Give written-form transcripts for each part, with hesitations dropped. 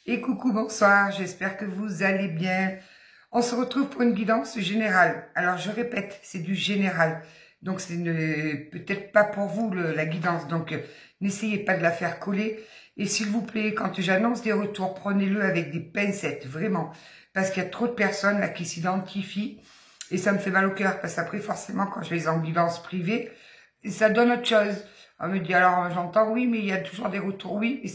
Et coucou, bonsoir, j'espère que vous allez bien. On se retrouve pour une guidance générale. Alors je répète, c'est du général. Donc c'est peut-être pas pour vous la guidance, donc n'essayez pas de la faire coller. Et s'il vous plaît, quand j'annonce des retours, prenez-le avec des pincettes, vraiment. Parce qu'il y a trop de personnes là qui s'identifient et ça me fait mal au cœur. Parce qu'après, forcément, quand je les en guidance privée, ça donne autre chose. On me dit, alors j'entends oui, mais il y a toujours des retours oui, et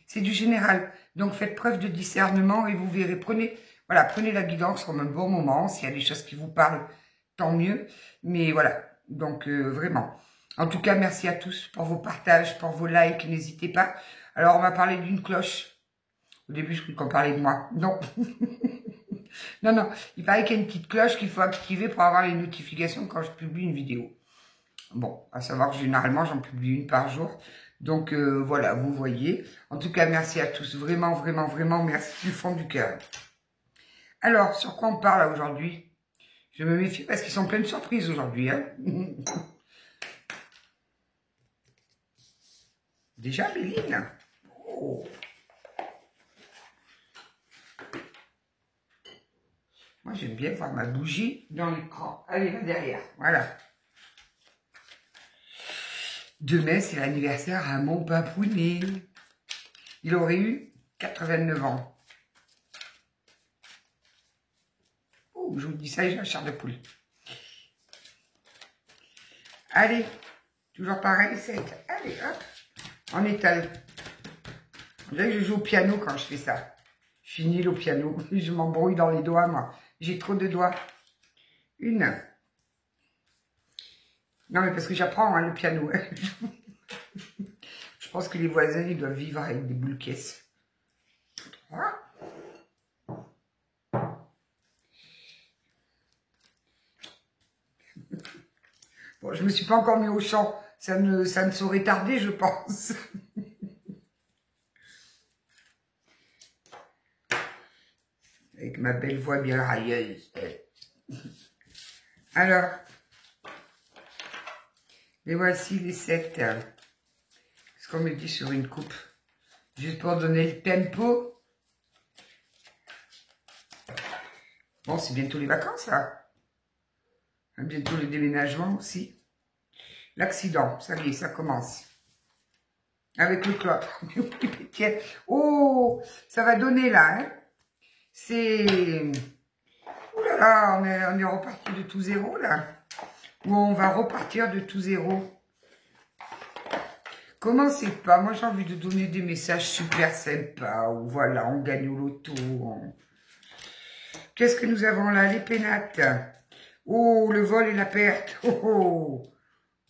c'est du général. Donc faites preuve de discernement et vous verrez, prenez la guidance comme un bon moment. S'il y a des choses qui vous parlent, tant mieux. Mais voilà, donc vraiment. En tout cas, merci à tous pour vos partages, pour vos likes, n'hésitez pas. Alors on va parler d'une cloche. Au début, je croyais qu'on parlait de moi. Non. Non, non, il paraît qu'il y a une petite cloche qu'il faut activer pour avoir les notifications quand je publie une vidéo. Bon, à savoir que généralement, j'en publie une par jour. Donc, voilà, vous voyez. En tout cas, merci à tous. Vraiment, vraiment, vraiment, merci du fond du cœur. Alors, sur quoi on parle aujourd'hui? Je me méfie parce qu'ils sont pleins de surprises aujourd'hui. Hein. Déjà, Béline. Oh. Moi, j'aime bien voir ma bougie dans l'écran. Allez, là derrière. Voilà. Demain, c'est l'anniversaire à mon papounet. Il aurait eu 89 ans. Oh, je vous dis ça et j'ai la chair de poule. Allez, toujours pareil, 7. Allez, hop, on étale. On dirait que je joue au piano quand je fais ça. Je suis nulle au piano. Je m'embrouille dans les doigts, moi. J'ai trop de doigts. Une. Non, mais parce que j'apprends hein, le piano. Je pense que les voisins, ils doivent vivre avec des boules caisses. 3. Bon, je me suis pas encore mis au chant. Ça ne saurait tarder, je pense. Avec ma belle voix bien railleuse. Alors, et voici les 7. Ce qu'on me dit sur une coupe. Juste pour donner le tempo. Bon, c'est bientôt les vacances, là. Bientôt le déménagement aussi. L'accident, ça y est, ça commence. Avec le cloître. Oh, ça va donner, là, hein. C'est... Ouh là là, on est reparti de tout zéro, là. Ou on va repartir de tout zéro. Commencez pas. Moi, j'ai envie de donner des messages super sympas. Ou voilà, on gagne au loto. Qu'est-ce que nous avons là? Les pénates. Oh, le vol et la perte. Oh, oh.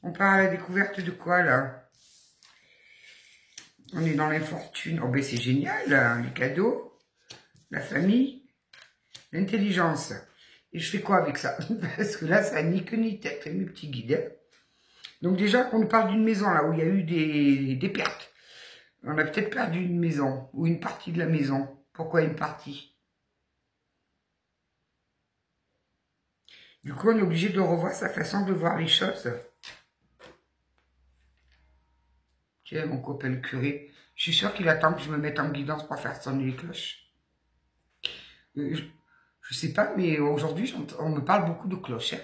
On part à la découverte de quoi, là? On est dans l'infortune. Oh, ben c'est génial, hein, les cadeaux, la famille, l'intelligence. Et je fais quoi avec ça? Parce que là, ça n'a ni queue ni tête, mes petits guides. Donc déjà, on nous parle d'une maison, là, où il y a eu des pertes. On a peut-être perdu une maison, ou une partie de la maison. Pourquoi une partie? Du coup, on est obligé de revoir sa façon de voir les choses. Tiens, mon copain le curé. Je suis sûre qu'il attend que je me mette en guidance pour faire sonner les cloches. Je sais pas, mais aujourd'hui, on me parle beaucoup de cloches. Hein.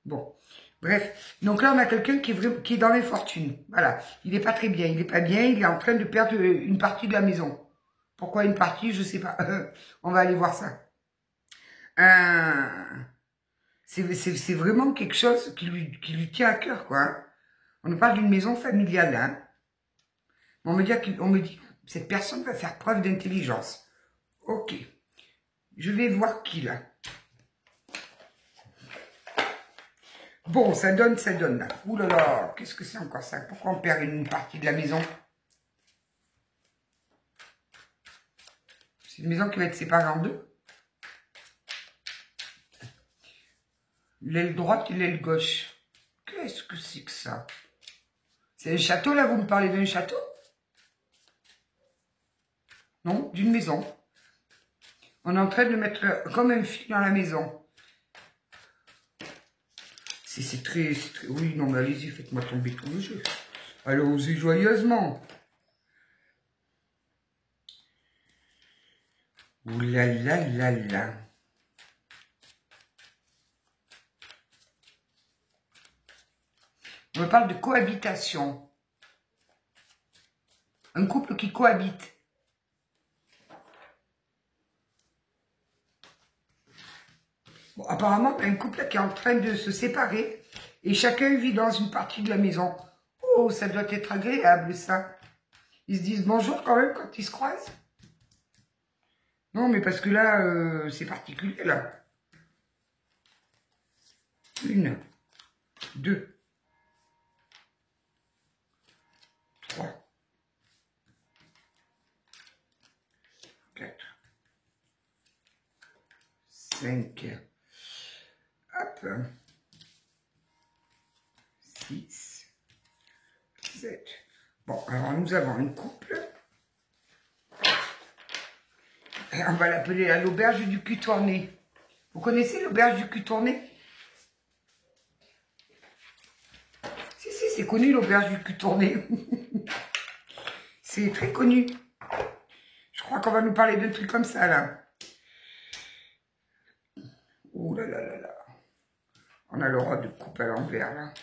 Bon, bref. Donc là, on a quelqu'un qui est dans l'infortune. Voilà. Il n'est pas très bien. Il n'est pas bien. Il est en train de perdre une partie de la maison. Pourquoi une partie? Je sais pas. On va aller voir ça. C'est vraiment quelque chose qui lui tient à cœur, quoi. Hein. On nous parle d'une maison familiale. Hein. On me dit que cette personne va faire preuve d'intelligence. Ok. Je vais voir qui, là. Bon, ça donne, là. Ouh là là, qu'est-ce que c'est encore ça? Pourquoi on perd une partie de la maison? C'est une maison qui va être séparée en deux. L'aile droite et l'aile gauche. Qu'est-ce que c'est que ça? C'est un château, là? Vous me parlez d'un château? Non, d'une maison. On est en train de mettre comme un fil dans la maison. C'est très... Oui, non, mais allez-y, faites-moi tomber tout le jeu. Allons-y joyeusement. Ouh là là là là. On me parle de cohabitation. Un couple qui cohabite. Bon, apparemment, il y a un couple qui est en train de se séparer et chacun vit dans une partie de la maison. Oh, ça doit être agréable, ça. Ils se disent bonjour quand même quand ils se croisent. Non, mais parce que là, c'est particulier, là. 1, 2, 3, 4, 5, hop, 6, 7. Bon, alors nous avons un couple. Et on va l'appeler l'auberge du cul tourné. Vous connaissez l'auberge du cul tourné? Si, c'est connu l'auberge du cul tourné. C'est très connu. Je crois qu'on va nous parler de trucs comme ça, là. Oh là là là là. On a le droit de coupe à l'envers, là.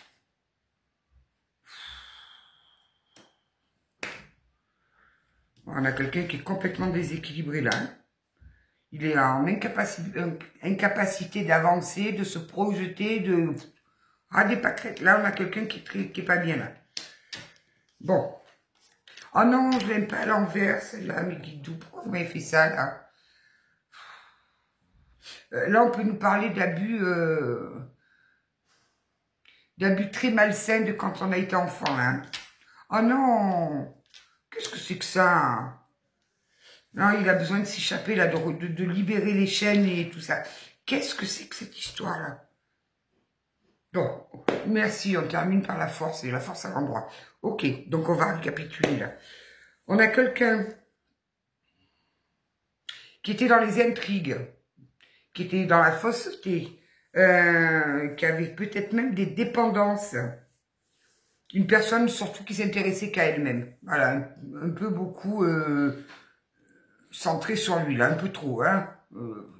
On a quelqu'un qui est complètement déséquilibré, là. Il est en incapacité d'avancer, de se projeter, de... Ah, des pâquerettes. Là, on a quelqu'un qui est pas bien, là. Bon. Oh non, je l'aime pas à l'envers, celle-là, mais Guidou, pourquoi vous m'avez fait ça, là? Là, on peut nous parler d'abus très malsains de quand on a été enfant, hein. Oh non! Qu'est-ce que c'est que ça? Non, il a besoin de s'échapper, là, de libérer les chaînes et tout ça. Qu'est-ce que c'est que cette histoire-là? Bon, merci, on termine par la force, et la force à l'endroit. Ok, donc on va récapituler, là. On a quelqu'un qui était dans les intrigues, qui était dans la fausseté, qui avait peut-être même des dépendances. Une personne surtout qui s'intéressait qu'à elle-même. Voilà, un peu beaucoup centré sur lui, là, un peu trop. Hein.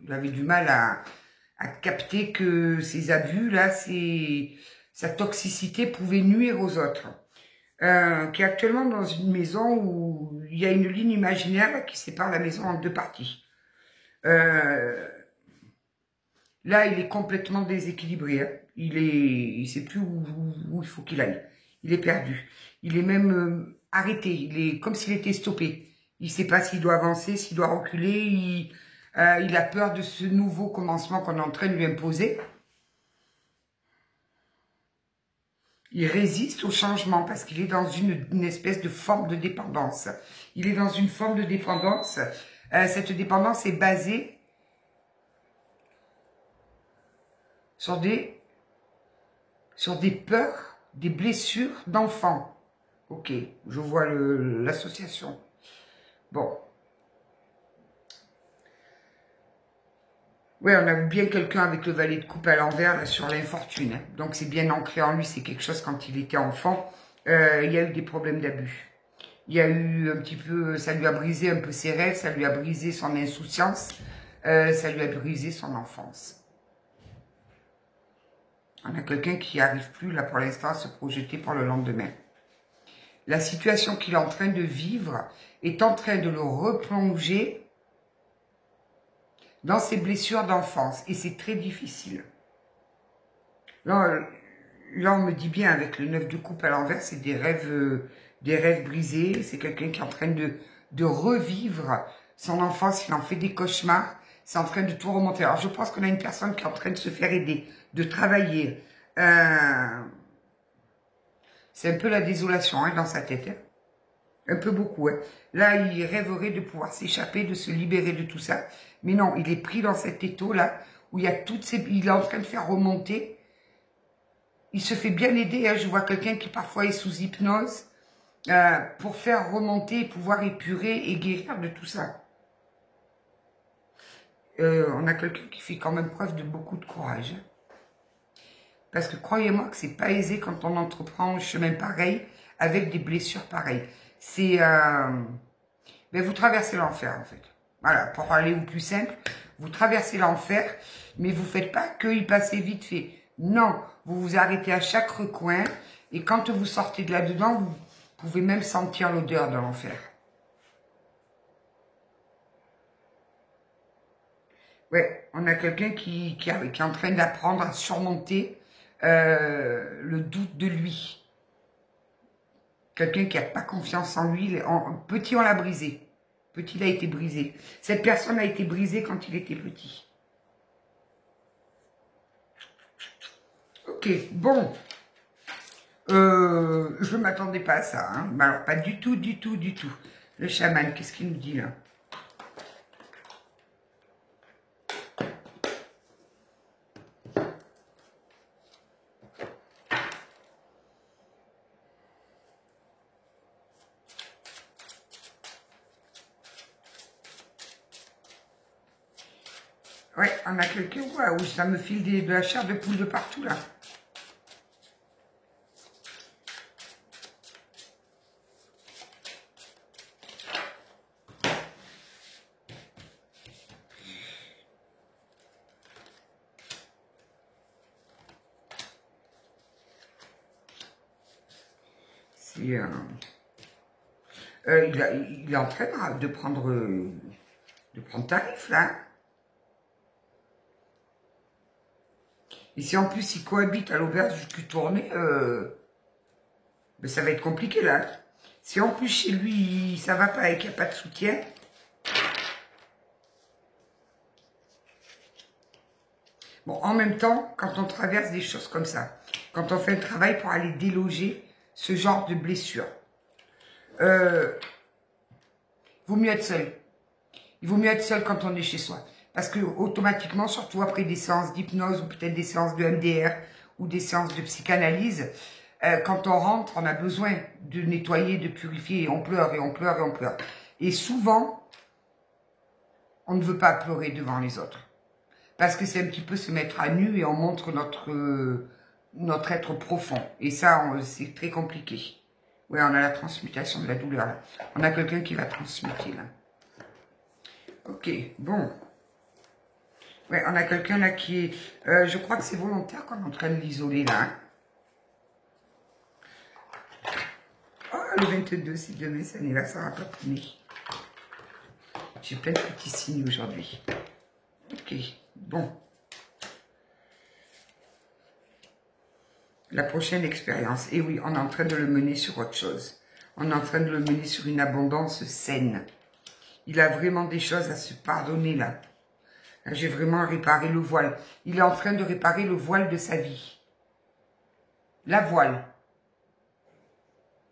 Il avait du mal à capter que ces abus, là, sa toxicité pouvait nuire aux autres. Qui est actuellement dans une maison où il y a une ligne imaginaire qui sépare la maison en deux parties. Là, il est complètement déséquilibré. Hein. Il sait plus où il faut qu'il aille. Il est perdu. Il est même arrêté. Il est comme s'il était stoppé. Il sait pas s'il doit avancer, s'il doit reculer. Il a peur de ce nouveau commencement qu'on est en train de lui imposer. Il résiste au changement parce qu'il est dans une espèce de forme de dépendance. Il est dans une forme de dépendance. Cette dépendance est basée sur des peurs, des blessures d'enfants. Ok, je vois l'association. Bon. Ouais, on a bien quelqu'un avec le valet de coupe à l'envers là, sur l'infortune. Hein. Donc c'est bien ancré en lui, c'est quelque chose quand il était enfant. Il y a eu des problèmes d'abus. Il y a eu un petit peu, ça lui a brisé un peu ses rêves, ça lui a brisé son insouciance, ça lui a brisé son enfance. On a quelqu'un qui n'arrive plus, là, pour l'instant, à se projeter pour le lendemain. La situation qu'il est en train de vivre est en train de le replonger dans ses blessures d'enfance. Et c'est très difficile. Là, on me dit bien, avec le 9 de coupe à l'envers, c'est des rêves brisés. C'est quelqu'un qui est en train de revivre son enfance. Il en fait des cauchemars. C'est en train de tout remonter. Alors, je pense qu'on a une personne qui est en train de se faire aider, de travailler. C'est un peu la désolation hein, dans sa tête. Hein. Un peu beaucoup. Hein. Là, il rêverait de pouvoir s'échapper, de se libérer de tout ça. Mais non, il est pris dans cet étau-là, où il y a toutes ces... Il est en train de faire remonter. Il se fait bien aider. Hein. Je vois quelqu'un qui parfois est sous hypnose pour faire remonter, pouvoir épurer et guérir de tout ça. On a quelqu'un qui fait quand même preuve de beaucoup de courage. Hein. Parce que croyez-moi que c'est pas aisé quand on entreprend un chemin pareil, avec des blessures pareilles. C'est... ben vous traversez l'enfer, en fait. Voilà, pour aller au plus simple, vous traversez l'enfer, mais vous ne faites pas que y passer vite fait. Non, vous vous arrêtez à chaque recoin, et quand vous sortez de là-dedans, vous pouvez même sentir l'odeur de l'enfer. Ouais, on a quelqu'un qui est en train d'apprendre à surmonter le doute de lui. Quelqu'un qui n'a pas confiance en lui. Petit, on l'a brisé. Petit, il a été brisé. Cette personne a été brisée quand il était petit. Ok, bon. Je ne m'attendais pas à ça. Hein. Alors, pas du tout, du tout, du tout. Le chaman, qu'est-ce qu'il nous dit là? Ouais, on a quelqu'un où ça me file de la chair de poule de partout là. C'est il est en train de prendre tarif là. Et si en plus il cohabite à l'auberge du cul tourné, ben ça va être compliqué là. Si en plus chez lui ça va pas et qu'il n'y a pas de soutien, bon, en même temps, quand on traverse des choses comme ça, quand on fait un travail pour aller déloger ce genre de blessure, vaut mieux être seul. Il vaut mieux être seul quand on est chez soi. Parce que automatiquement, surtout après des séances d'hypnose ou peut-être des séances de MDR ou des séances de psychanalyse, quand on rentre, on a besoin de nettoyer, de purifier, et on pleure, et on pleure, et on pleure. Et souvent, on ne veut pas pleurer devant les autres. Parce que c'est un petit peu se mettre à nu et on montre notre être profond. Et ça, c'est très compliqué. Ouais, on a la transmutation de la douleur là. On a quelqu'un qui va transmuter là. Ok, bon. Ouais, on a quelqu'un là qui est... je crois que c'est volontaire qu'on est en train de l'isoler là. Hein. Oh, le 22, c'est demain, c'est l'anniversaire à Papounet. J'ai plein de petits signes aujourd'hui. Ok, bon. La prochaine expérience. Et oui, on est en train de le mener sur autre chose. On est en train de le mener sur une abondance saine. Il a vraiment des choses à se pardonner là. J'ai vraiment réparé le voile. Il est en train de réparer le voile de sa vie. La voile.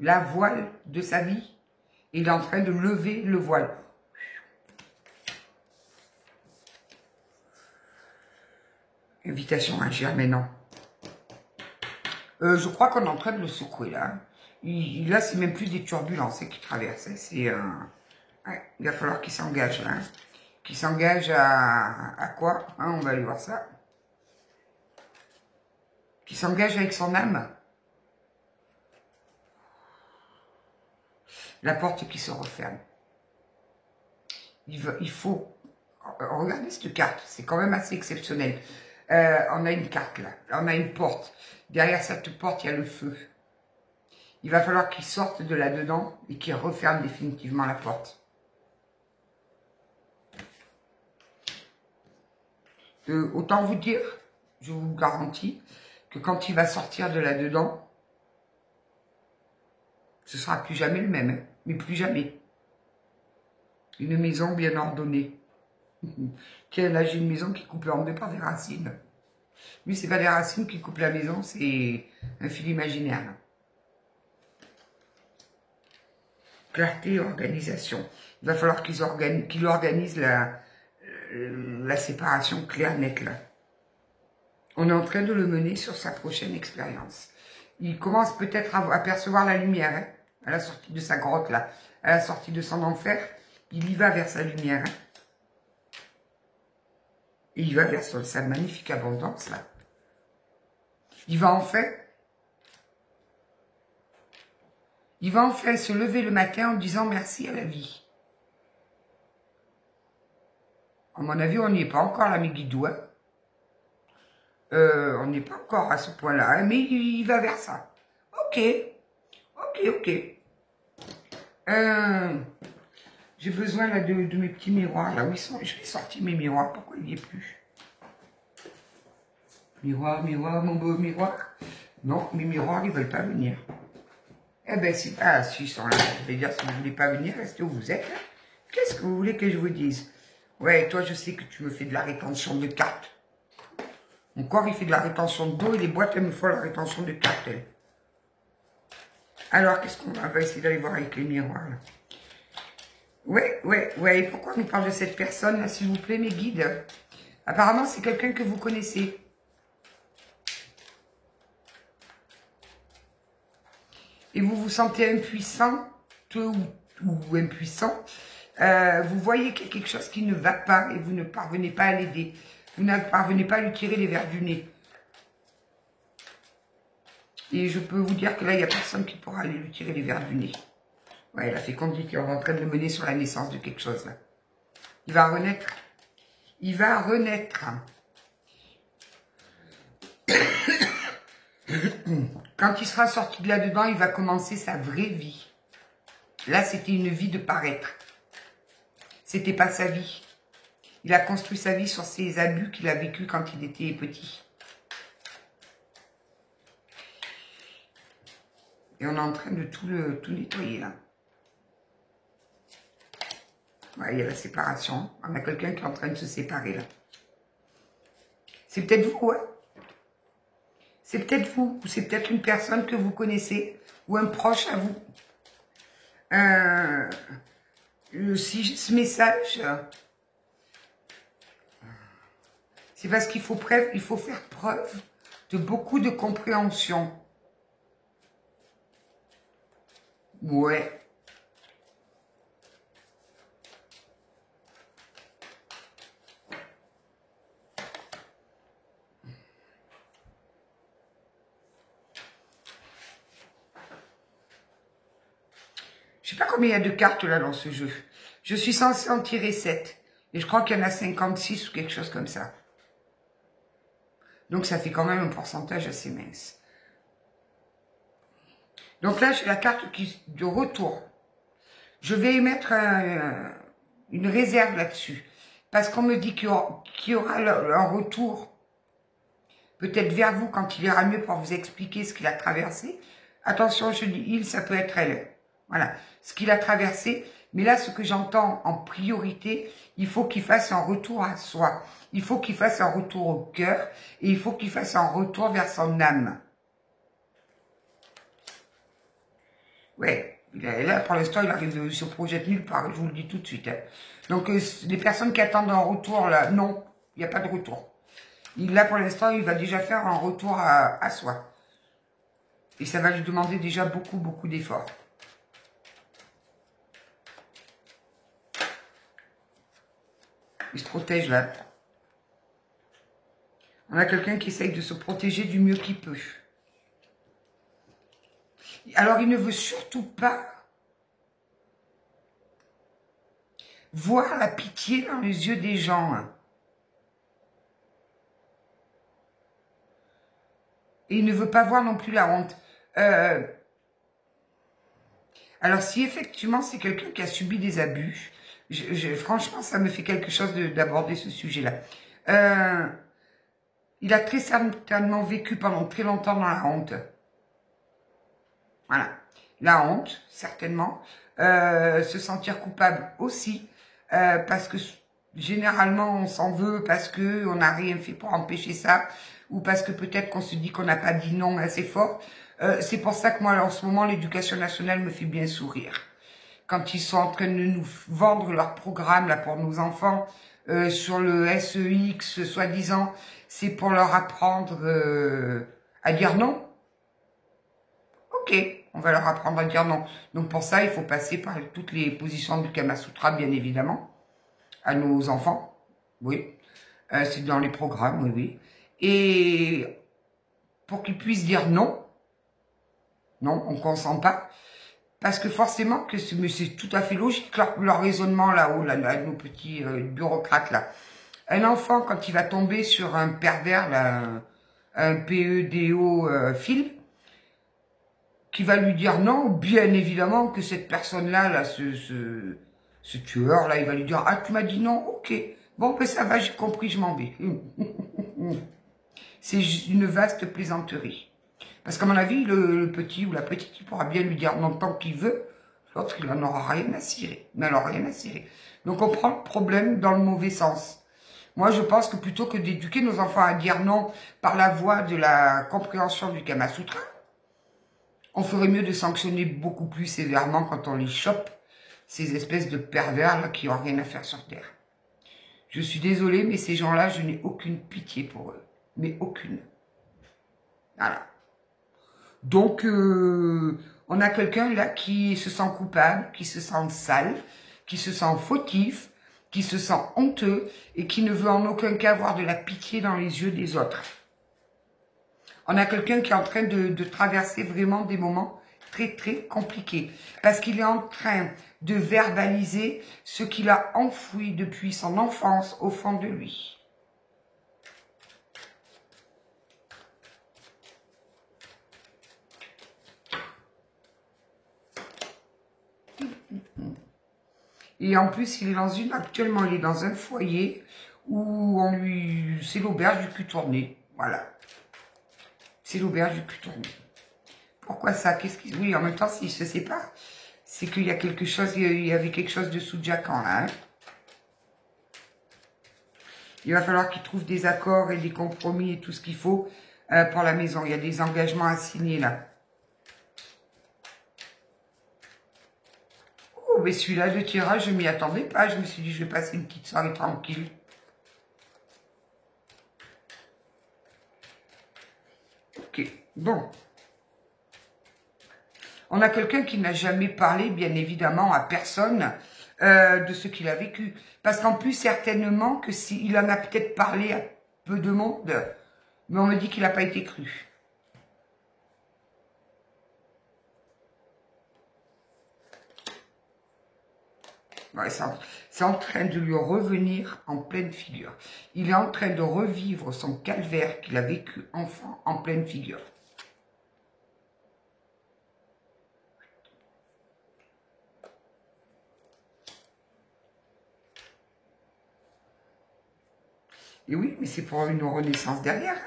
La voile de sa vie. Il est en train de lever le voile. Invitation à agir, mais non. Je crois qu'on est en train de le secouer là. Là, c'est même plus des turbulences qu'il traverse. C'est ouais, il va falloir qu'il s'engage là. Qu'il s'engage à quoi hein, on va aller voir ça. Qu'il s'engage avec son âme. La porte qui se referme. Il faut... Regardez cette carte, c'est quand même assez exceptionnel. On a une carte là, on a une porte. Derrière cette porte, il y a le feu. Il va falloir qu'il sorte de là-dedans et qu'il referme définitivement la porte. Autant vous dire, je vous garantis, que quand il va sortir de là-dedans, ce sera plus jamais le même, hein, mais plus jamais. Une maison bien ordonnée. Tiens, là j'ai une maison qui est coupée en deux par des racines. Lui, c'est pas des racines qui coupent la maison, c'est un fil imaginaire. Là. Clarté et organisation. Il va falloir qu'il organise la séparation claire, nette là. On est en train de le mener sur sa prochaine expérience. Il commence peut-être à percevoir la lumière, hein, à la sortie de sa grotte là, à la sortie de son enfer. Il y va vers sa lumière. Hein. Et il va vers sa magnifique abondance là. Il va enfin se lever le matin en disant merci à la vie. À mon avis, on n'y est pas encore, là, mes guidoux. Hein. On n'est pas encore à ce point-là, hein, mais il va vers ça. Ok, ok. J'ai besoin là de mes petits miroirs. Là où ils sont, je vais sortir mes miroirs. Pourquoi il n'y est plus? Miroir, mon beau miroir. Non, mes miroirs, ils veulent pas venir. Eh ben, si, ils sont là. Je vais dire, si vous ne voulez pas venir, restez où vous êtes. Qu'est-ce que vous voulez que je vous dise? Ouais, toi, je sais que tu me fais de la rétention de cartes. Mon corps, il fait de la rétention d'eau et les boîtes, elles me font la rétention de cartes, elles. Alors, qu'est-ce qu'on va essayer d'aller voir avec les miroirs, là? Ouais. Et pourquoi on nous parle de cette personne, là, s'il vous plaît, mes guides? Apparemment, c'est quelqu'un que vous connaissez. Et vous vous sentez impuissant ou impuissant. Vous voyez qu'il y a quelque chose qui ne va pas et vous ne parvenez pas à l'aider. Vous ne parvenez pas à lui tirer les verres du nez. Et je peux vous dire que là, il n'y a personne qui pourra aller lui tirer les verres du nez. Ouais, la fécondité, on est en train de le mener sur la naissance de quelque chose, là. Il va renaître. Il va renaître. Quand il sera sorti de là-dedans, il va commencer sa vraie vie. Là, c'était une vie de paraître. C'était pas sa vie. Il a construit sa vie sur ses abus qu'il a vécu quand il était petit. Et on est en train de tout nettoyer, là. Ouais, il y a la séparation. On a quelqu'un qui est en train de se séparer, là. C'est peut-être vous, hein? C'est peut-être vous, ou c'est peut-être une personne que vous connaissez, ou un proche à vous. Si j'ai ce message, c'est parce qu'il faut faire preuve de beaucoup de compréhension. Ouais. Je sais pas combien il y a de cartes là dans ce jeu. Je suis censée en tirer 7. Et je crois qu'il y en a 56 ou quelque chose comme ça. Donc ça fait quand même un pourcentage assez mince. Donc là, j'ai la carte de retour. Je vais émettre une réserve là-dessus. Parce qu'on me dit qu'il y aura un retour, peut-être vers vous, quand il ira mieux pour vous expliquer ce qu'il a traversé. Attention, je dis il, ça peut être elle. Voilà, ce qu'il a traversé. Mais là, ce que j'entends en priorité, il faut qu'il fasse un retour à soi. Il faut qu'il fasse un retour au cœur. Et il faut qu'il fasse un retour vers son âme. Ouais, là, pour l'instant, il arrive de se projeter nulle part. Je vous le dis tout de suite. Hein. Donc, les personnes qui attendent un retour, là, non, il n'y a pas de retour. Là, pour l'instant, il va déjà faire un retour à soi. Et ça va lui demander déjà beaucoup d'efforts. Il se protège là. On a quelqu'un qui essaye de se protéger du mieux qu'il peut. Alors, il ne veut surtout pas voir la pitié dans les yeux des gens. Et il ne veut pas voir non plus la honte. Alors, si effectivement c'est quelqu'un qui a subi des abus, franchement, ça me fait quelque chose d'aborder ce sujet-là. Il a très certainement vécu pendant très longtemps dans la honte. Voilà. La honte, certainement. Se sentir coupable aussi. Parce que généralement, on s'en veut parce qu'on n'a rien fait pour empêcher ça. Ou parce que peut-être qu'on se dit qu'on n'a pas dit non assez fort. C'est pour ça que moi, en ce moment, l'éducation nationale me fait bien sourire. Quand ils sont en train de nous vendre leur programme là pour nos enfants sur le SEX, soi-disant, c'est pour leur apprendre à dire non. Ok, on va leur apprendre à dire non. Donc pour ça, il faut passer par toutes les positions du Kama Sutra, bien évidemment, à nos enfants. Oui, c'est dans les programmes, oui. Et pour qu'ils puissent dire non, non, on ne consent pas. Parce que forcément, mais c'est tout à fait logique, leur raisonnement là-haut, là, nos petits bureaucrates là. Un enfant, quand il va tomber sur un pervers, là, un pédo fil, qui va lui dire non, bien évidemment que cette personne-là, là, ce tueur-là, il va lui dire « Ah, tu m'as dit non, ok. Bon, ben ça va, j'ai compris, je m'en vais. » C'est une vaste plaisanterie. Parce qu'à mon avis, le petit ou la petite, il pourra bien lui dire non tant qu'il veut, l'autre, il n'en aura rien à cirer. Il n'en aura rien à cirer. Donc, on prend le problème dans le mauvais sens. Moi, je pense que plutôt que d'éduquer nos enfants à dire non par la voie de la compréhension du Kama Sutra, on ferait mieux de sanctionner beaucoup plus sévèrement quand on les chope, ces espèces de pervers là qui n'ont rien à faire sur Terre. Je suis désolée, mais ces gens-là, je n'ai aucune pitié pour eux. Mais aucune. Voilà. Donc, on a quelqu'un là qui se sent coupable, qui se sent sale, qui se sent fautif, qui se sent honteux et qui ne veut en aucun cas avoir de la pitié dans les yeux des autres. On a quelqu'un qui est en train de traverser vraiment des moments très très compliqués. Parce qu'il est en train de verbaliser ce qu'il a enfoui depuis son enfance au fond de lui. Et en plus, actuellement, il est dans un foyer où c'est l'auberge du cul tourné. Voilà. C'est l'auberge du cul tourné. Pourquoi ça? Oui, en même temps, s'ils se séparent, c'est qu'il y a quelque chose, il y avait quelque chose de sous-jacent là. Hein. Il va falloir qu'ils trouvent des accords et des compromis et tout ce qu'il faut pour la maison. Il y a des engagements à signer là. Oh, mais celui-là de tirage, je m'y attendais pas. Je me suis dit, je vais passer une petite soirée tranquille. Ok, bon. On a quelqu'un qui n'a jamais parlé, bien évidemment, à personne de ce qu'il a vécu. Parce qu'en plus, certainement, que il en a peut-être parlé à peu de monde, mais on me dit qu'il n'a pas été cru. Ouais, c'est en train de lui revenir en pleine figure. Il est en train de revivre son calvaire qu'il a vécu enfant en pleine figure. Et oui, mais c'est pour une renaissance derrière.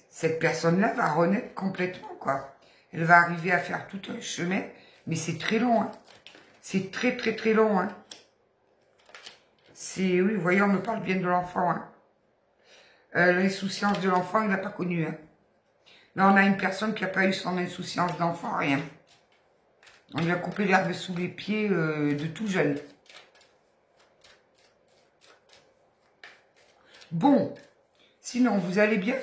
Cette personne-là va renaître complètement, quoi. Elle va arriver à faire tout un chemin, mais c'est très long, hein. C'est très, très, très long, hein. Oui, vous voyez, on me parle bien de l'enfant, hein. L'insouciance de l'enfant, il n'a pas connu, hein. Là, on a une personne qui n'a pas eu son insouciance d'enfant, rien. On lui a coupé l'herbe sous les pieds de tout jeune. Bon, sinon, vous allez bien?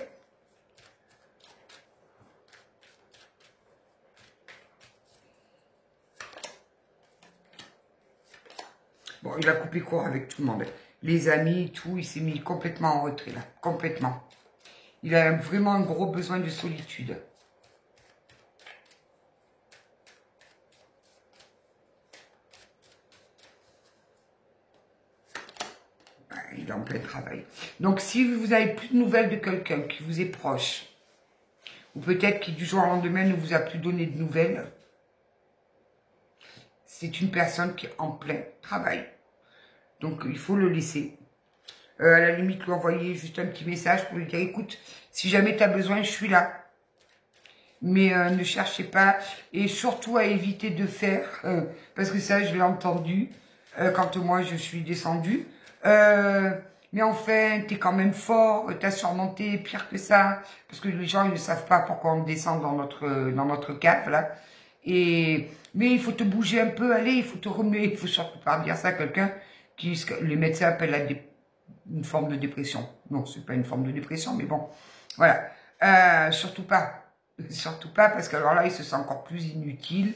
Bon, il a coupé court avec tout le monde. Les amis, tout, il s'est mis complètement en retrait, là. Complètement. Il a vraiment un gros besoin de solitude. Il est en plein travail. Donc, si vous n'avez plus de nouvelles de quelqu'un qui vous est proche, ou peut-être qui du jour au lendemain ne vous a plus donné de nouvelles, c'est une personne qui est en plein travail. Donc, il faut le laisser. À la limite, lui envoyer juste un petit message pour lui dire, écoute, si jamais tu as besoin, je suis là. Mais ne cherchez pas, et surtout à éviter de faire, parce que ça, je l'ai entendu, quand moi, je suis descendue, mais enfin, t'es quand même fort, t'as surmonté pire que ça, parce que les gens, ils ne savent pas pourquoi on descend dans notre cave, là. Mais il faut te bouger un peu, allez, il faut te remuer, il faut surtout pas dire ça à quelqu'un qui, les médecins appellent une forme de dépression. Non, c'est pas une forme de dépression, mais bon, voilà. Surtout pas. Surtout pas, parce que alors là, il se sent encore plus inutile,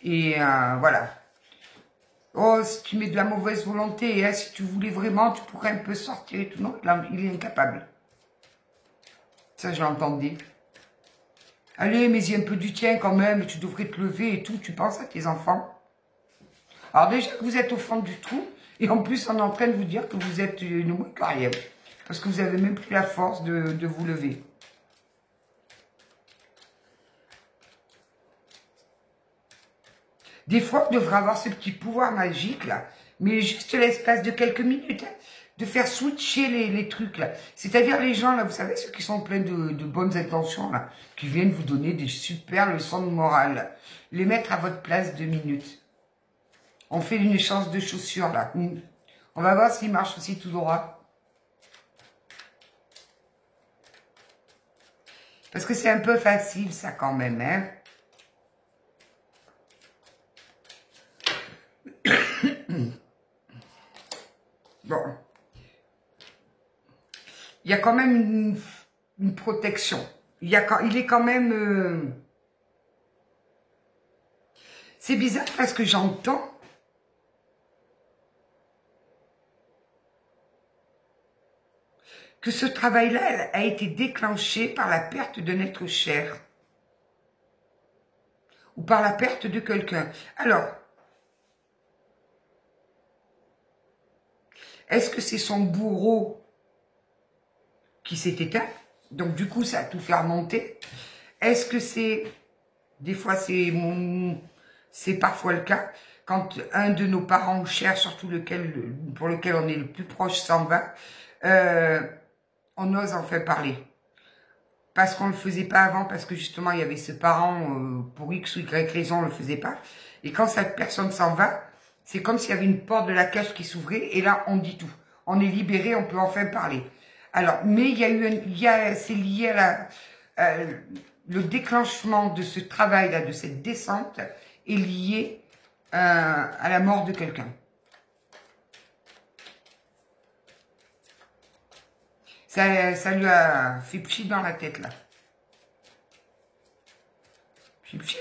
et voilà. Oh, si tu mets de la mauvaise volonté, hein, si tu voulais vraiment, tu pourrais un peu sortir et tout. Non, là, il est incapable. Ça, je l'entendais. Allez, mais il y a un peu du tien quand même, tu devrais te lever et tout. Tu penses à tes enfants. Alors déjà que vous êtes au fond du trou, Et en plus, on est en train de vous dire que vous êtes une moins que rien. Parce que vous avez même plus la force de vous lever. Des fois, on devrait avoir ce petit pouvoir magique, là. Mais juste l'espace de quelques minutes, hein, de faire switcher les trucs, là. C'est-à-dire les gens, là, vous savez, ceux qui sont pleins de bonnes intentions, là, qui viennent vous donner des super leçons de morale, là. Les mettre à votre place 2 minutes. On fait une échange de chaussures, là. On va voir s'il marche aussi tout droit. Parce que c'est un peu facile, ça, quand même, hein. Bon. Il y a quand même une protection. Il est quand même... C'est bizarre parce que j'entends... que ce travail-là a été déclenché par la perte d'un être cher. Ou par la perte de quelqu'un. Alors, est-ce que c'est son bourreau qui s'est éteint? Donc du coup, ça a tout fait remonter. Est-ce que c'est... Des fois, c'est parfois le cas. Quand un de nos parents chers, surtout pour lequel on est le plus proche, s'en va, on ose en faire parler. Parce qu'on ne le faisait pas avant, parce que justement, il y avait ce parent, pour X ou Y raison, on ne le faisait pas. Et quand cette personne s'en va, c'est comme s'il y avait une porte de la cage qui s'ouvrait, et là, on dit tout. On est libéré, on peut enfin parler. Alors, mais c'est lié à le déclenchement de ce travail-là, de cette descente, est lié à la mort de quelqu'un. Ça lui a fait pchit dans la tête, là. Pchit.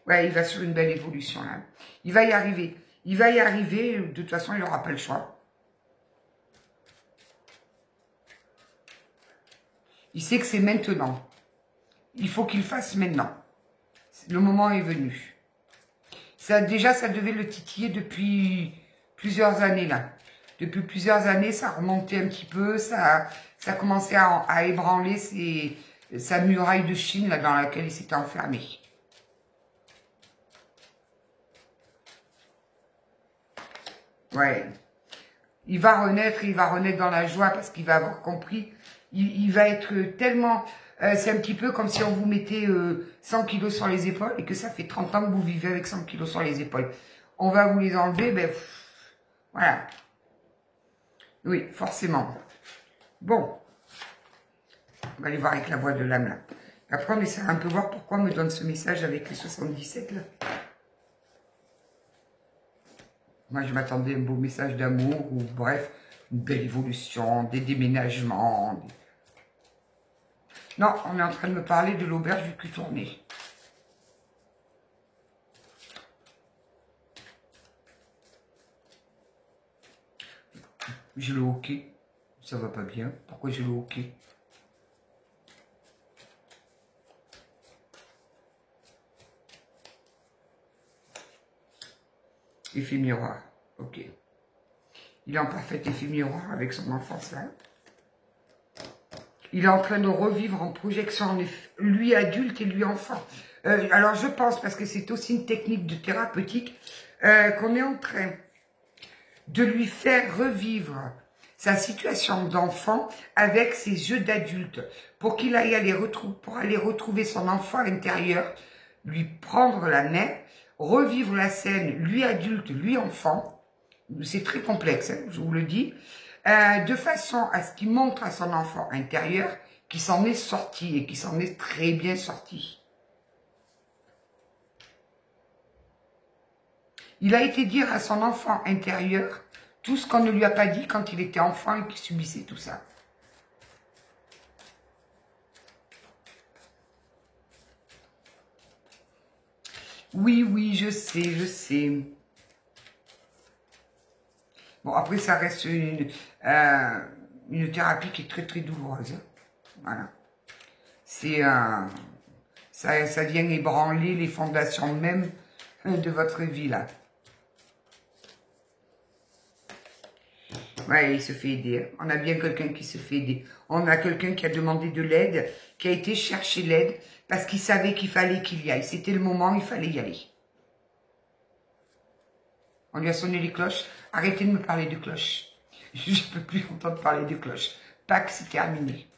Ouais, il va sur une belle évolution, là. Il va y arriver. Il va y arriver. De toute façon, il n'aura pas le choix. Il sait que c'est maintenant. Il faut qu'il fasse maintenant. Le moment est venu. Déjà, ça devait le titiller depuis plusieurs années, là. Depuis plusieurs années, ça remontait un petit peu, ça commençait à ébranler sa muraille de Chine, là, dans laquelle il s'était enfermé. Ouais. Il va renaître dans la joie parce qu'il va avoir compris. Il va être tellement... c'est un petit peu comme si on vous mettait 100 kilos sur les épaules et que ça fait 30 ans que vous vivez avec 100 kilos sur les épaules. On va vous les enlever, ben... voilà. Oui, forcément. Bon. On va aller voir avec la voix de l'âme, là. Après, on essaie un peu voir pourquoi on me donne ce message avec les 77, là. Moi, je m'attendais à un beau message d'amour, ou bref, une belle évolution, des déménagements. Non, on est en train de me parler de l'auberge du cul tourné. J'ai le hockey. Ça va pas bien. Pourquoi j'ai le hockey? Effet miroir. Ok. Il est en parfait effet miroir avec son enfance là. Il est en train de revivre en projection, lui adulte et lui enfant. Alors je pense, parce que c'est aussi une technique de thérapeutique, qu'on est en train de lui faire revivre sa situation d'enfant avec ses yeux d'adulte, pour qu'il aille pour aller retrouver son enfant intérieur, lui prendre la main, revivre la scène, lui adulte, lui enfant. C'est très complexe, hein, je vous le dis. De façon à ce qu'il montre à son enfant intérieur qu'il s'en est sorti et qu'il s'en est très bien sorti. Il a été dire à son enfant intérieur tout ce qu'on ne lui a pas dit quand il était enfant et qu'il subissait tout ça. Oui, je sais. Bon, après, ça reste une thérapie qui est très, très douloureuse. Voilà. Ça vient ébranler les fondations même de votre vie, là. Ouais, il se fait aider. On a bien quelqu'un qui se fait aider. On a quelqu'un qui a demandé de l'aide, qui a été chercher l'aide, parce qu'il savait qu'il fallait qu'il y aille. C'était le moment, il fallait y aller. On lui a sonné les cloches. Arrêtez de me parler de cloches. Je ne peux plus entendre parler de cloches. Pâques, c'est terminé.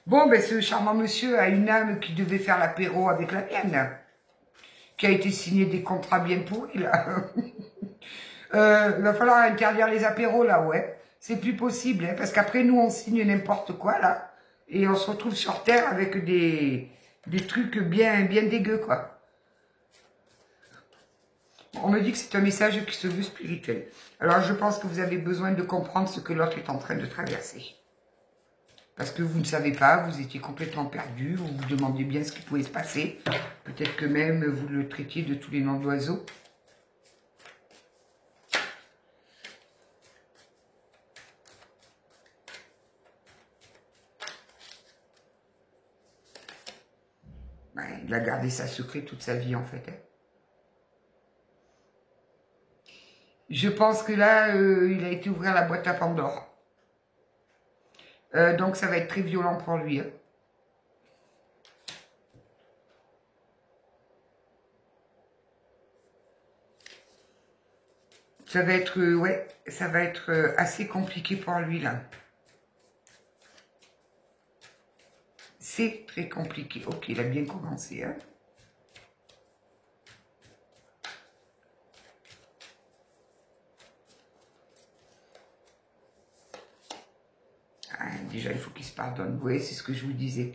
Bon, ben ce charmant monsieur a une âme qui devait faire l'apéro avec la mienne. Qui a été signé des contrats bien pourris, là. Il va falloir interdire les apéros, là, ouais. C'est plus possible, hein, parce qu'après, nous, on signe n'importe quoi, là. Et on se retrouve sur Terre avec des trucs bien dégueux, quoi. On me dit que c'est un message qui se veut spirituel. Alors, je pense que vous avez besoin de comprendre ce que l'autre est en train de traverser. Parce que vous ne savez pas, vous étiez complètement perdu, vous vous demandiez bien ce qui pouvait se passer. Peut-être que même vous le traitiez de tous les noms d'oiseaux. Ouais, il a gardé ça secret toute sa vie, en fait. Hein. Je pense que là, il a été ouvrir la boîte à Pandore. Donc, ça va être très violent pour lui. Hein. Ça va être, ouais, ça va être assez compliqué pour lui, là. C'est très compliqué. Ok, il a bien commencé, hein. Déjà, il faut qu'il se pardonne. Vous voyez, c'est ce que je vous disais.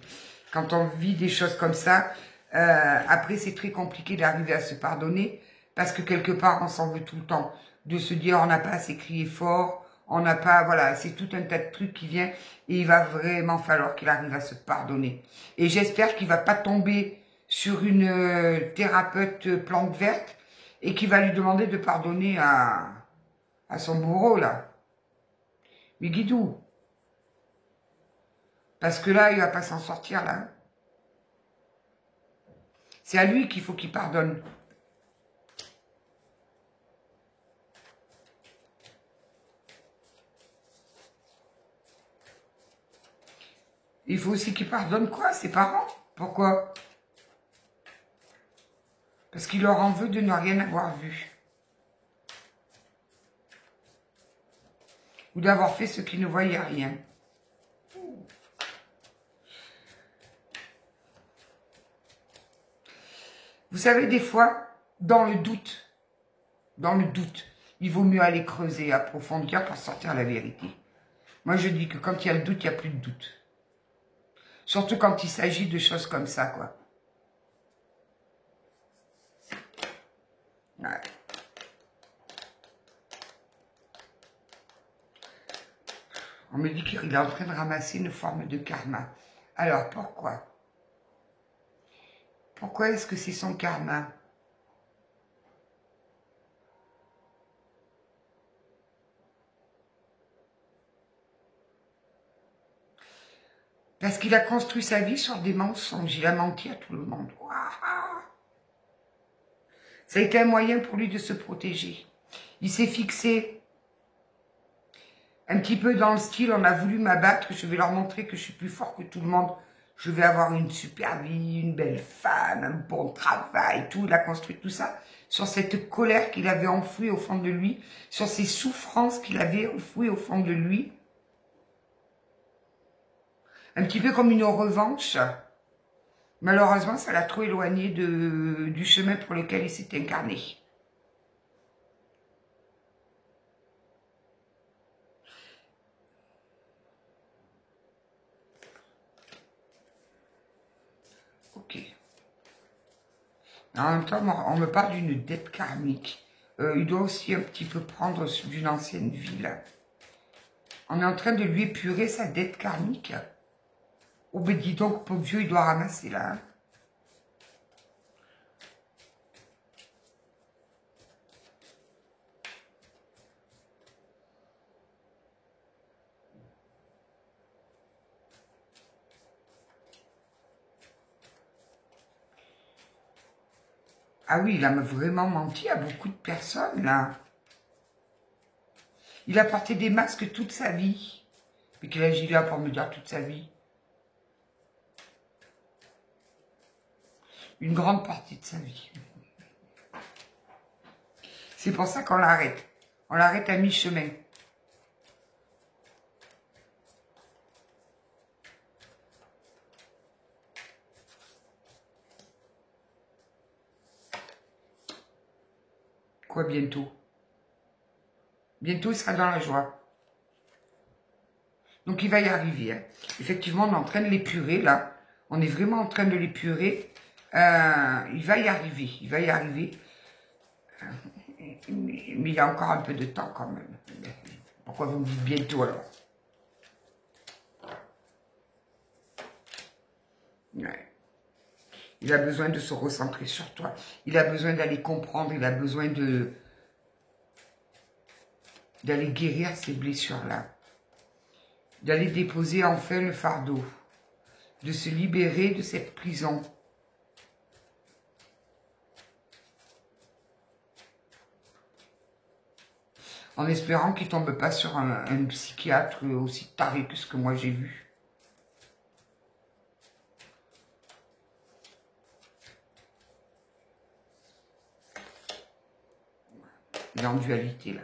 Quand on vit des choses comme ça, après, c'est très compliqué d'arriver à se pardonner parce que quelque part, on s'en veut tout le temps. De se dire, on n'a pas assez crié fort, on n'a pas... Voilà, c'est tout un tas de trucs qui vient et il va vraiment falloir qu'il arrive à se pardonner. Et j'espère qu'il va pas tomber sur une thérapeute plante verte et qu'il va lui demander de pardonner à son bourreau, là. Mais Guidou, parce que là, il va pas s'en sortir, là. C'est à lui qu'il faut qu'il pardonne. Il faut aussi qu'il pardonne quoi, ses parents? Pourquoi? Parce qu'il leur en veut de ne rien avoir vu. Ou d'avoir fait ce qui ne voyait rien. Vous savez, des fois, dans le doute, il vaut mieux aller creuser, approfondir pour sortir la vérité. Moi, je dis que quand il y a le doute, il n'y a plus de doute. Surtout quand il s'agit de choses comme ça, quoi. Ouais. On me dit qu'il est en train de ramasser une forme de karma. Alors, pourquoi? Pourquoi est-ce que c'est son karma? Parce qu'il a construit sa vie sur des mensonges. Il a menti à tout le monde. Waouh. Ça a été un moyen pour lui de se protéger. Il s'est fixé un petit peu dans le style, on a voulu m'abattre, je vais leur montrer que je suis plus fort que tout le monde. Je vais avoir une super vie, une belle femme, un bon travail, tout. Il a construit tout ça sur cette colère qu'il avait enfouie au fond de lui, sur ces souffrances qu'il avait enfouies au fond de lui. Un petit peu comme une revanche. Malheureusement, ça l'a trop éloigné du chemin pour lequel il s'est incarné. Ok. En même temps, on me parle d'une dette karmique. Il doit aussi un petit peu prendre d'une ancienne vie, là. On est en train de lui épurer sa dette karmique. Oh, ben dis donc, pauvre vieux, il doit ramasser, là. Hein. Ah oui, il a vraiment menti à beaucoup de personnes, là. Il a porté des masques toute sa vie. Mais quel âge il a pour me dire toute sa vie? Une grande partie de sa vie. C'est pour ça qu'on l'arrête. On l'arrête à mi-chemin. Quoi, bientôt? Bientôt, il sera dans la joie. Donc, il va y arriver. Hein. Effectivement, on est en train de l'épurer, là. On est vraiment en train de l'épurer. Il va y arriver. Il va y arriver. Mais il y a encore un peu de temps, quand même. Pourquoi vous me dites bientôt, alors? Ouais. Il a besoin de se recentrer sur toi. Il a besoin d'aller comprendre. Il a besoin d'aller guérir ces blessures-là. D'aller déposer enfin le fardeau. De se libérer de cette prison. En espérant qu'il ne tombe pas sur un psychiatre aussi taré que ce que moi j'ai vu. Il est en dualité, là.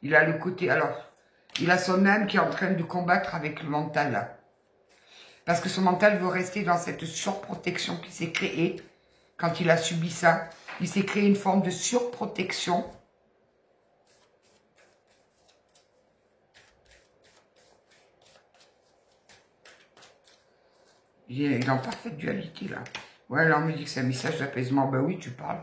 Il a le côté... Alors, il a son âme qui est en train de combattre avec le mental, là. Parce que son mental veut rester dans cette surprotection qui s'est créée quand il a subi ça. Il s'est créé une forme de surprotection. Il est en parfaite dualité, là. Ouais, là, on me dit que c'est un message d'apaisement. Ben oui, tu parles.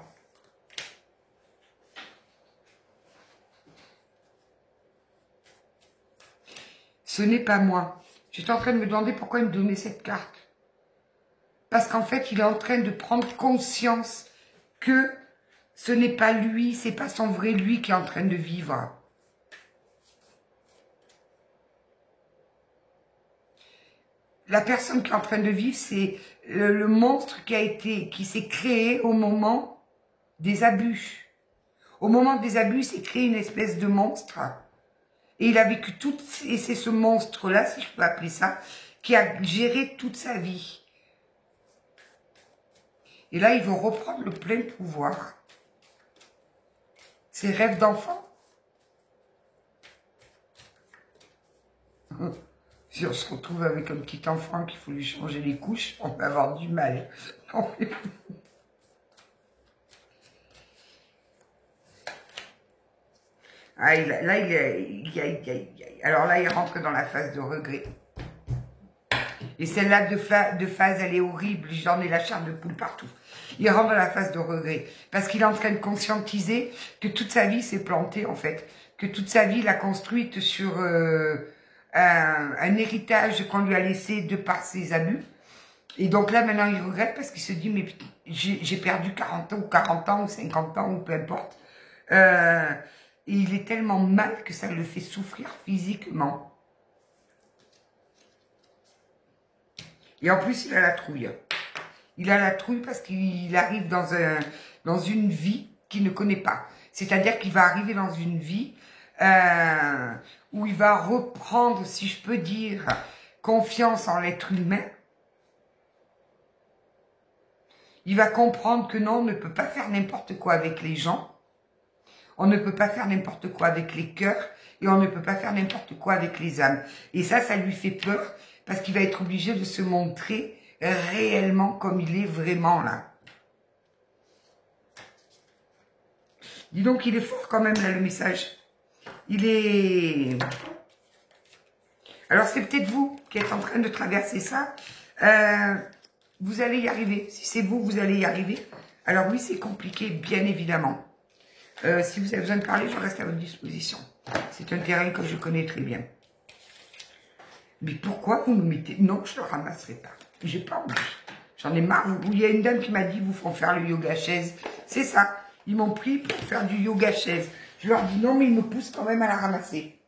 Ce n'est pas moi. J'étais en train de me demander pourquoi il me donnait cette carte. Parce qu'en fait, il est en train de prendre conscience que ce n'est pas lui, c'est pas son vrai lui qui est en train de vivre. La personne qui est en train de vivre, c'est le monstre qui s'est créé au moment des abus. Au moment des abus, s'est créé une espèce de monstre. Et il a vécu tout, et c'est ce monstre-là, si je peux appeler ça, qui a géré toute sa vie. Et là, il veut reprendre le plein pouvoir. Ses rêves d'enfant. Si on se retrouve avec un petit enfant qu'il faut lui changer les couches, on va avoir du mal. Ah, alors là, il rentre dans la phase de regret. Et celle-là de phase, elle est horrible. J'en ai la chair de poule partout. Il rentre dans la phase de regret. Parce qu'il est en train de conscientiser que toute sa vie s'est plantée, en fait. Que toute sa vie, il a construite sur un héritage qu'on lui a laissé de par ses abus. Et donc là, maintenant, il regrette parce qu'il se dit, mais j'ai perdu 40 ans, ou 40 ans, ou 50 ans, ou peu importe. Et il est tellement mal que ça le fait souffrir physiquement. Et en plus, il a la trouille. Il a la trouille parce qu'il arrive dans une vie qu'il ne connaît pas. C'est-à-dire qu'il va arriver dans une vie où il va reprendre, si je peux dire, confiance en l'être humain. Il va comprendre que non, on ne peut pas faire n'importe quoi avec les gens. On ne peut pas faire n'importe quoi avec les cœurs. Et on ne peut pas faire n'importe quoi avec les âmes. Et ça lui fait peur parce qu'il va être obligé de se montrer réellement comme il est vraiment là. Dis donc, il est fort quand même là le message. Il est... Alors c'est peut-être vous qui êtes en train de traverser ça. Vous allez y arriver. Si c'est vous, vous allez y arriver. Alors oui, c'est compliqué, bien évidemment. Si vous avez besoin de parler, je reste à votre disposition. C'est un terrain que je connais très bien. Mais pourquoi vous me mettez... Non, je ne le ramasserai pas. J'ai pas envie. J'en ai marre. Il y a une dame qui m'a dit, vous font faire le yoga chaise. C'est ça. Ils m'ont pris pour faire du yoga chaise. Je leur dis non, mais ils me poussent quand même à la ramasser.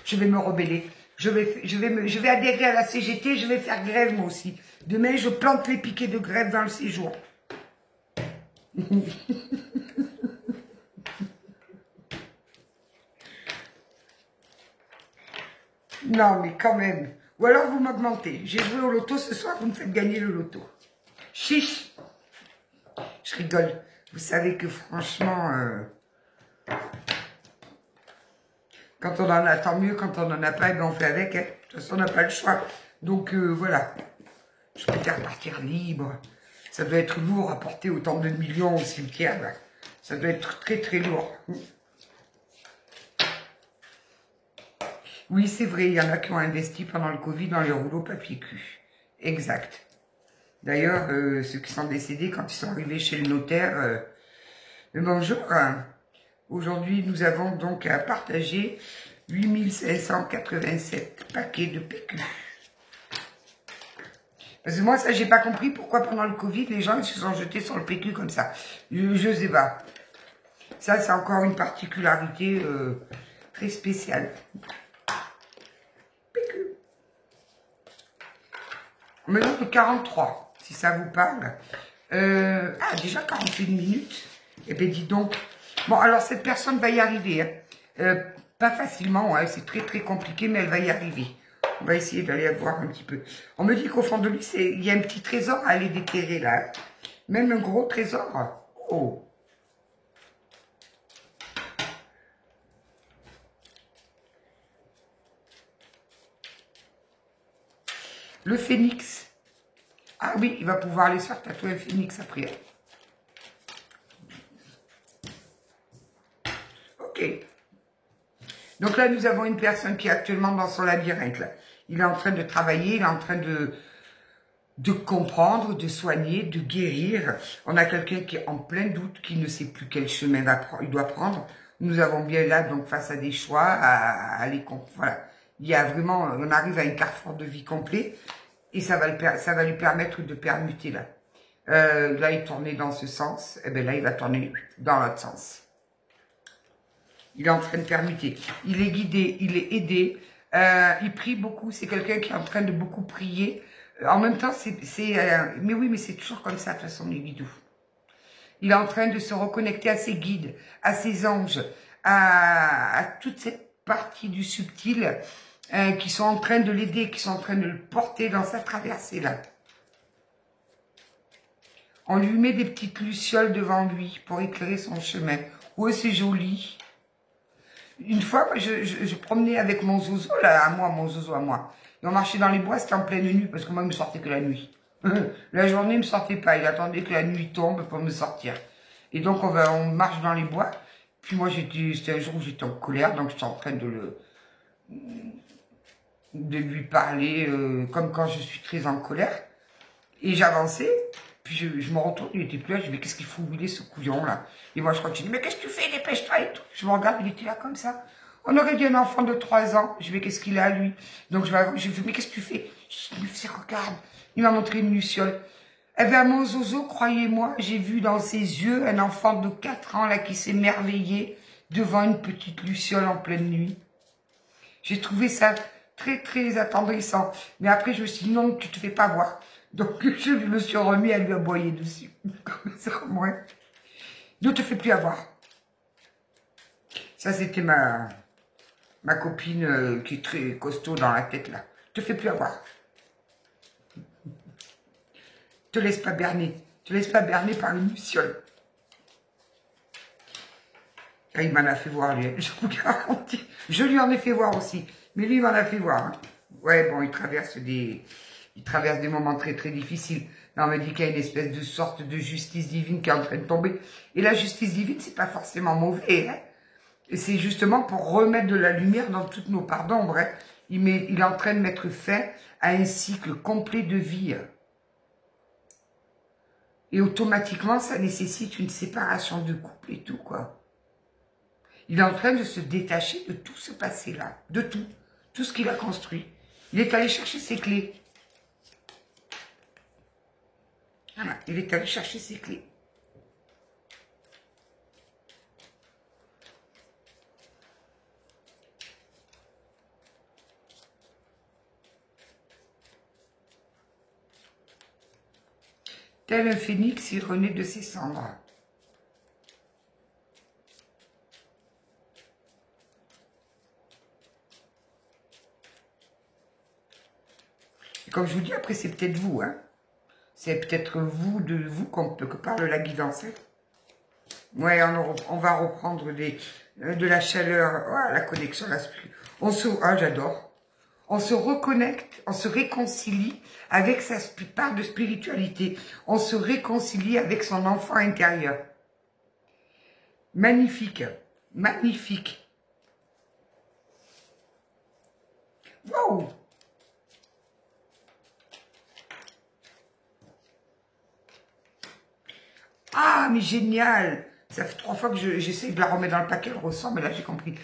Je vais me rebeller. Je vais adhérer à la CGT, je vais faire grève moi aussi. Demain, je plante les piquets de grève dans le séjour. Non, mais quand même. Ou alors vous m'augmentez. J'ai joué au loto ce soir, vous me faites gagner le loto. Chiche. Je rigole. Vous savez que franchement, quand on en a, tant mieux. Quand on n'en a pas, eh ben on fait avec. Hein. De toute façon, on n'a pas le choix. Donc voilà. Je préfère partir libre. Ça doit être lourd à porter autant de millions au cimetière. Là. Ça doit être très très lourd. Oui, c'est vrai, il y en a qui ont investi pendant le Covid dans les rouleaux papier cul. Exact. D'ailleurs, ceux qui sont décédés, quand ils sont arrivés chez le notaire, bonjour. Aujourd'hui, nous avons donc à partager 8587 paquets de PQ. Parce que moi, ça, j'ai pas compris pourquoi pendant le Covid, les gens ils se sont jetés sur le PQ comme ça. Je sais pas. Ça, c'est encore une particularité très spéciale. Maintenant, de 43, si ça vous parle. Déjà 41 minutes. Eh bien, dis donc. Bon, alors, cette personne va y arriver. Hein. Pas facilement, ouais, c'est très, très compliqué, mais elle va y arriver. On va essayer d'aller voir un petit peu. On me dit qu'au fond de lui, il y a un petit trésor à aller déterrer, là. Même un gros trésor. Oh. Le phénix. Ah oui, il va pouvoir aller se faire tatouer un phénix après. Ok. Donc là, nous avons une personne qui est actuellement dans son labyrinthe. Là. Il est en train de travailler, il est en train de comprendre, de soigner, de guérir. On a quelqu'un qui est en plein doute, qui ne sait plus quel chemin il doit prendre. Nous avons bien là, donc face à des choix, à aller... Voilà. Il y a vraiment... On arrive à un carrefour de vie complet. Et ça va lui permettre de permuter là. Là, il tournait dans ce sens. Et bien là, il va tourner dans l'autre sens. Il est en train de permuter. Il est guidé, il est aidé. Il prie beaucoup. C'est quelqu'un qui est en train de beaucoup prier. En même temps, mais oui, mais c'est toujours comme ça, de toute façon, les guidous. Il est en train de se reconnecter à ses guides, à ses anges, à toute cette partie du subtil qui sont en train de l'aider, qui sont en train de le porter dans sa traversée là. On lui met des petites lucioles devant lui pour éclairer son chemin. Oh, c'est joli. Une fois, je promenais avec mon zozo, là, mon zozo à moi. Et on marchait dans les bois, c'était en pleine nuit, parce que moi, il me sortait que la nuit. La journée, il me sortait pas. Il attendait que la nuit tombe pour me sortir. Et donc, on marche dans les bois. Puis moi, c'était un jour où j'étais en colère, donc j'étais en train de lui parler comme quand je suis très en colère. Et j'avançais, puis je me retourne, il était plus là, je dis mais qu'est-ce qu'il faut huiler ce couillon là? Et moi je continue, mais qu'est-ce que tu fais, dépêche-toi et tout. Je me regarde, il était là comme ça. On aurait dit un enfant de 3 ans, je dis mais qu'est-ce qu'il a lui? Donc je fais, mais qu'est-ce que tu fais? Je dis mais regarde, il m'a montré une luciole. Eh bien mon zozo, croyez-moi, j'ai vu dans ses yeux un enfant de 4 ans là qui s'émerveillait devant une petite luciole en pleine nuit. J'ai trouvé ça très, très attendrissant. Mais après, je me suis dit, non, tu te fais pas voir. Donc, je me suis remis à lui aboyer dessus. Comme ça, moi. Ne te fais plus avoir. Ça, c'était ma copine qui est très costaud dans la tête, là. Te fais plus avoir. Te laisse pas berner. Te laisse pas berner par une luciole. Ah, il m'en a fait voir, lui. Je vous garantis. Je lui en ai fait voir aussi. Mais lui, il m'en a fait voir. Hein. Ouais, bon, il traverse des moments très, très difficiles. Là, on me dit qu'il y a une espèce de sorte de justice divine qui est en train de tomber. Et la justice divine, c'est pas forcément mauvais. Hein. Et c'est justement pour remettre de la lumière dans toutes nos parts d'ombre. Hein. Il est en train de mettre fin à un cycle complet de vie. Et automatiquement, ça nécessite une séparation de couple et tout, quoi. Il est en train de se détacher de tout ce passé-là, de tout. Tout ce qu'il a construit. Il est allé chercher ses clés. Voilà, il est allé chercher ses clés. Tel un phénix, il renaît de ses cendres. Et comme je vous dis, après, c'est peut-être vous, hein. C'est peut-être vous, de vous, que parle la guidance. Hein. Ouais, on va reprendre de la chaleur, oh, la connexion, ah, j'adore. On se reconnecte, on se réconcilie avec sa part de spiritualité. On se réconcilie avec son enfant intérieur. Magnifique, magnifique. Wow! Ah, mais génial! Ça fait 3 fois que j'essaie de la remettre dans le paquet, elle ressort, mais là j'ai compris.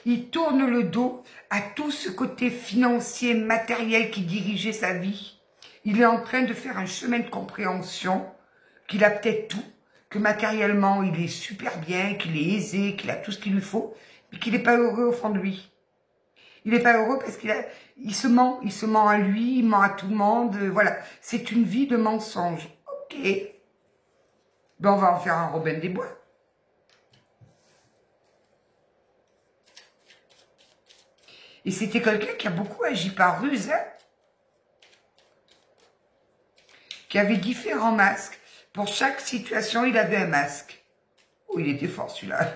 Il tourne le dos à tout ce côté financier, matériel qui dirigeait sa vie. Il est en train de faire un chemin de compréhension, qu'il a peut-être tout, que matériellement il est super bien, qu'il est aisé, qu'il a tout ce qu'il lui faut, mais qu'il n'est pas heureux au fond de lui. Il n'est pas heureux parce il se ment à lui, il ment à tout le monde, voilà. C'est une vie de mensonge. Ok. Ben on va en faire un Robin des Bois. Et c'était quelqu'un qui a beaucoup agi par ruse, hein, qui avait différents masques. Pour chaque situation, il avait un masque. Oh, il était fort celui-là.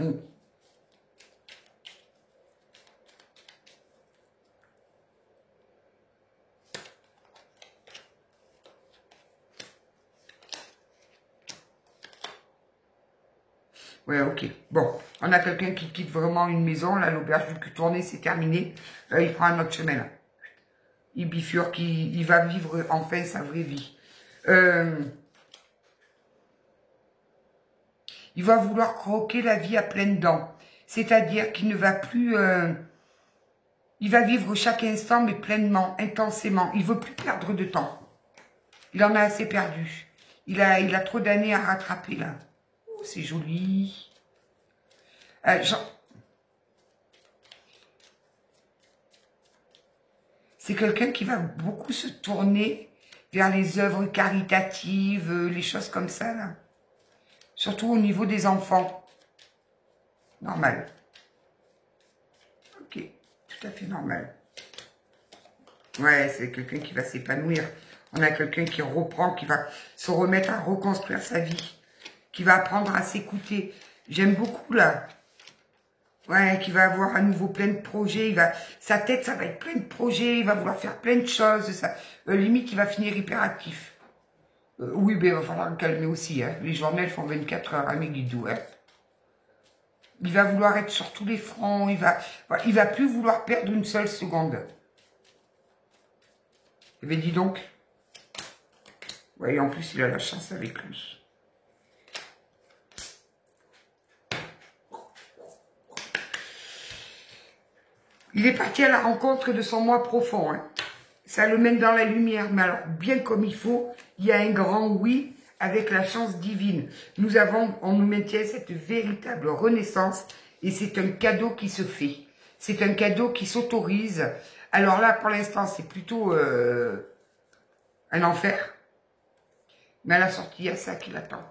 Ouais, ok. Bon, on a quelqu'un qui quitte vraiment une maison. Là, l'auberge du cul tourné, c'est terminé. Il prend un autre chemin, là. Il bifurque, il va vivre enfin sa vraie vie. Il va vouloir croquer la vie à pleines dents. C'est-à-dire qu'il ne va plus... il va vivre chaque instant, mais pleinement, intensément. Il veut plus perdre de temps. Il en a assez perdu. Il a trop d'années à rattraper, là. Oh, c'est joli. C'est quelqu'un qui va beaucoup se tourner vers les œuvres caritatives, les choses comme ça, là. Surtout au niveau des enfants. Normal. Ok, tout à fait normal. Ouais, c'est quelqu'un qui va s'épanouir. On a quelqu'un qui reprend, qui va se remettre à reconstruire sa vie. Qui va apprendre à s'écouter. J'aime beaucoup, là. Ouais, qui va avoir à nouveau plein de projets. Sa tête, ça va être plein de projets. Il va vouloir faire plein de choses. Ça, limite, il va finir hyperactif. Oui, ben, il va falloir le calmer aussi. Hein. Les journées, elles font 24 heures à mes guidous. Hein. Il va vouloir être sur tous les fronts. Il va plus vouloir perdre une seule seconde. Eh bien, dis donc. Ouais, en plus, il a la chance avec lui. Il est parti à la rencontre de son moi profond. Hein. Ça le mène dans la lumière, mais alors bien comme il faut, il y a un grand oui avec la chance divine. On nous maintient cette véritable renaissance et c'est un cadeau qui se fait. C'est un cadeau qui s'autorise. Alors là, pour l'instant, c'est plutôt un enfer. Mais à la sortie, il y a ça qui l'attend.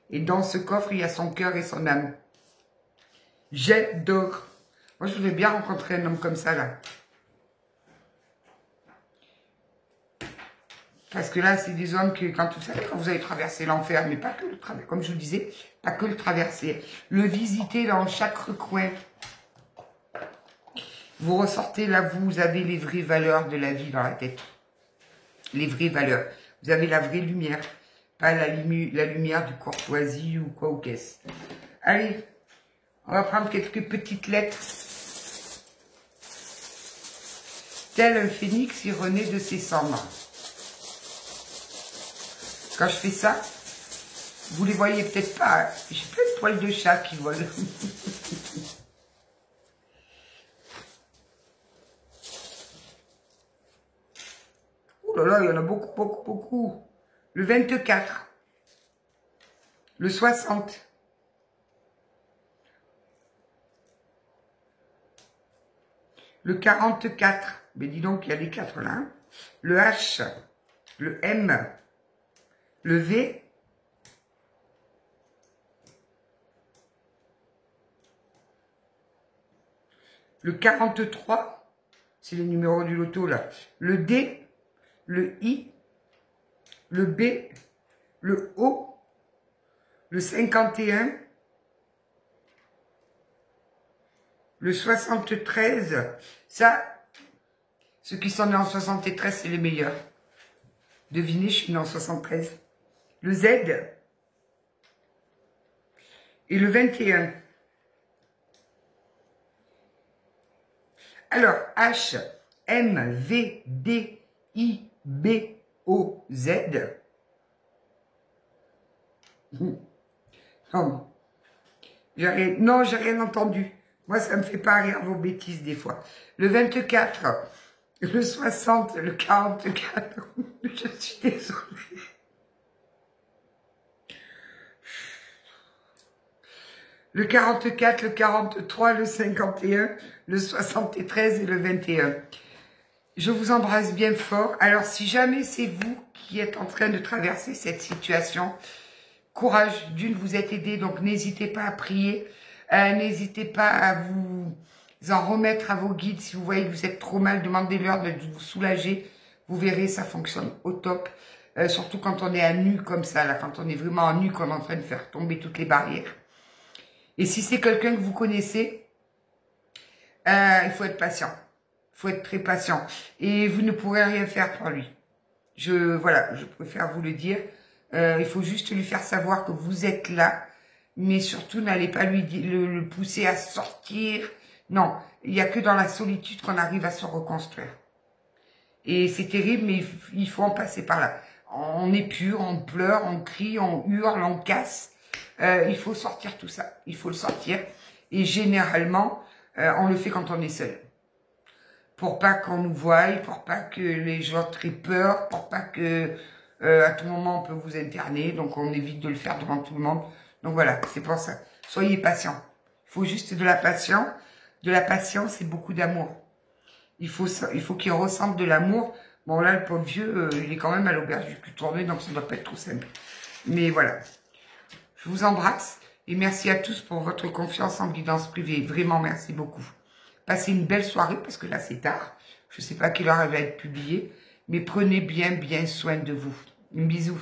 Et dans ce coffre, il y a son cœur et son âme. J'adore. Moi, je voudrais bien rencontrer un homme comme ça, là. Parce que là, c'est des hommes que, quand vous avez traversé l'enfer, mais pas que le traverser, comme je vous le disais, pas que le traverser, le visiter dans chaque recoin. Vous ressortez là, vous avez les vraies valeurs de la vie dans la tête. Les vraies valeurs. Vous avez la vraie lumière, pas la lumière du courtoisie ou quoi ou qu'est-ce. Allez, on va prendre quelques petites lettres. Tel un phénix, il renaît de ses cendres. Quand je fais ça, vous les voyez peut-être pas, hein. J'ai plein de poils de chat qui volent. Oh là là, il y en a beaucoup, beaucoup, beaucoup. Le 24, le 60, le 44, mais dis donc, il y a des 4 là. Hein. Le H, le M, le V, le 43, c'est les numéros du loto là, le D, le I, le B, le O, le 51, le 73, ça, ceux qui sont nés en 73, c'est les meilleurs. Devinez, je suis née en 73. Le Z et le 21. Alors, H, M, V, D, I, B, O, Z. Non, j'ai rien entendu. Moi, ça me fait pas rire vos bêtises des fois. Le 24, le 60, le 44. Je suis désolée. Le 44, le 43, le 51, le 73 et le 21. Je vous embrasse bien fort. Alors, si jamais c'est vous qui êtes en train de traverser cette situation, courage, d'une, vous êtes aidé, donc n'hésitez pas à prier. N'hésitez pas à vous en remettre à vos guides. Si vous voyez que vous êtes trop mal, demandez-leur de vous soulager. Vous verrez, ça fonctionne au top. Surtout quand on est à nu comme ça, là, quand on est vraiment à nu, qu'on est en train de faire tomber toutes les barrières. Et si c'est quelqu'un que vous connaissez, il faut être patient. Il faut être très patient. Et vous ne pourrez rien faire pour lui. Voilà, je préfère vous le dire. Il faut juste lui faire savoir que vous êtes là. Mais surtout, n'allez pas le pousser à sortir. Non, il n'y a que dans la solitude qu'on arrive à se reconstruire. Et c'est terrible, mais il faut en passer par là. On épure, on pleure, on crie, on hurle, on casse. Il faut sortir tout ça. Il faut le sortir. Et généralement, on le fait quand on est seul. Pour pas qu'on nous voie, pour pas que les gens aient peur, pour pas que à tout moment on peut vous interner. Donc on évite de le faire devant tout le monde. Donc voilà, c'est pour ça. Soyez patient. Il faut juste de la patience. De la patience et beaucoup d'amour. Il faut qu'il ressente de l'amour. Bon là, le pauvre vieux, il est quand même à l'auberge du cul tourné, donc ça ne doit pas être trop simple. Mais voilà. Je vous embrasse et merci à tous pour votre confiance en guidance privée. Vraiment, merci beaucoup. Passez une belle soirée parce que là, c'est tard. Je ne sais pas à quelle heure elle va être publiée, mais prenez bien soin de vous. Un bisou.